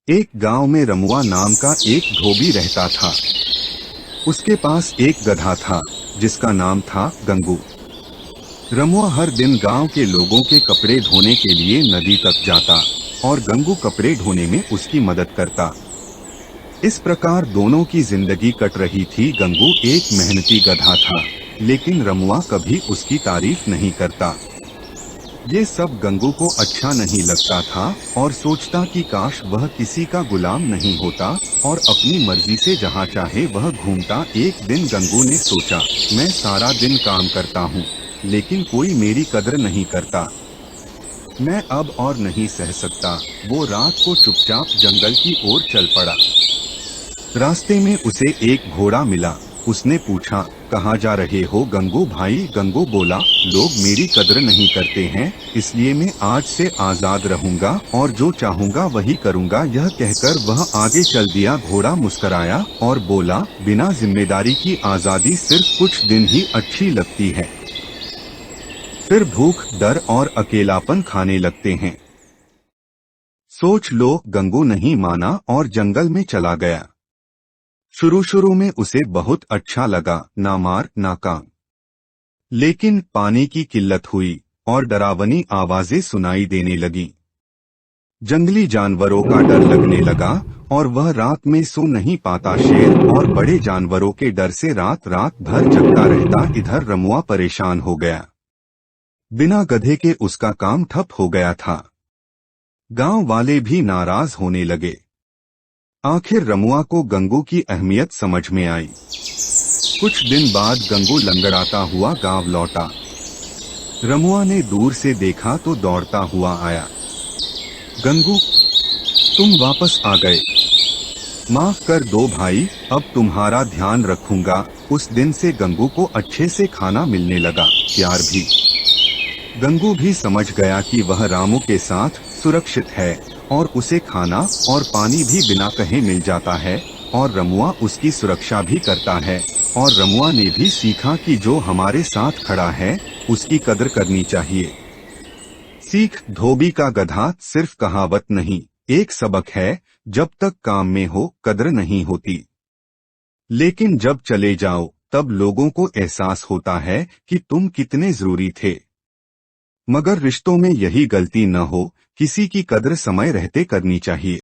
एक गांव में रमुआ नाम का एक धोबी रहता था। उसके पास एक गधा था जिसका नाम था गंगू। रमुआ हर दिन गांव के लोगों के कपड़े धोने के लिए नदी तक जाता और गंगू कपड़े धोने में उसकी मदद करता। इस प्रकार दोनों की जिंदगी कट रही थी। गंगू एक मेहनती गधा था, लेकिन रमुआ कभी उसकी तारीफ नहीं करता। ये सब गंगू को अच्छा नहीं लगता था और सोचता कि काश वह किसी का गुलाम नहीं होता और अपनी मर्जी से जहाँ चाहे वह घूमता। एक दिन गंगू ने सोचा, मैं सारा दिन काम करता हूँ लेकिन कोई मेरी कद्र नहीं करता। मैं अब और नहीं सह सकता। वो रात को चुपचाप जंगल की ओर चल पड़ा। रास्ते में उसे एक घोड़ा मिला। उसने पूछा, कहाँ जा रहे हो गंगू भाई? गंगू बोला, लोग मेरी कद्र नहीं करते हैं, इसलिए मैं आज से आजाद रहूंगा और जो चाहूंगा वही करूंगा। यह कहकर वह आगे चल दिया। घोड़ा मुस्कराया और बोला, बिना जिम्मेदारी की आजादी सिर्फ कुछ दिन ही अच्छी लगती है, फिर भूख, डर और अकेलापन खाने लगते हैं। सोच लो। गंगू नहीं माना और जंगल में चला गया। शुरू में उसे बहुत अच्छा लगा, ना मार ना काम। लेकिन पानी की किल्लत हुई और डरावनी आवाजें सुनाई देने लगी। जंगली जानवरों का डर लगने लगा और वह रात में सो नहीं पाता। शेर और बड़े जानवरों के डर से रात रात भर जगता रहता। इधर रमुआ परेशान हो गया। बिना गधे के उसका काम ठप हो गया था। गांव वाले भी नाराज होने लगे। आखिर रमुआ को गंगू की अहमियत समझ में आई। कुछ दिन बाद गंगू लंगड़ाता हुआ गांव लौटा। रमुआ ने दूर से देखा तो दौड़ता हुआ आया। गंगू, तुम वापस आ गए। माफ कर दो भाई, अब तुम्हारा ध्यान रखूंगा। उस दिन से गंगू को अच्छे से खाना मिलने लगा, प्यार भी। गंगू भी समझ गया कि वह रामू के साथ सुरक्षित है और उसे खाना और पानी भी बिना कहे मिल जाता है और रमुआ उसकी सुरक्षा भी करता है। और रमुआ ने भी सीखा कि जो हमारे साथ खड़ा है उसकी कद्र करनी चाहिए। सीख, धोबी का गधा सिर्फ कहावत नहीं, एक सबक है। जब तक काम में हो कद्र नहीं होती, लेकिन जब चले जाओ तब लोगों को एहसास होता है कि तुम कितने जरूरी थे। मगर रिश्तों में यही गलती न हो, किसी की कद्र समय रहते करनी चाहिए।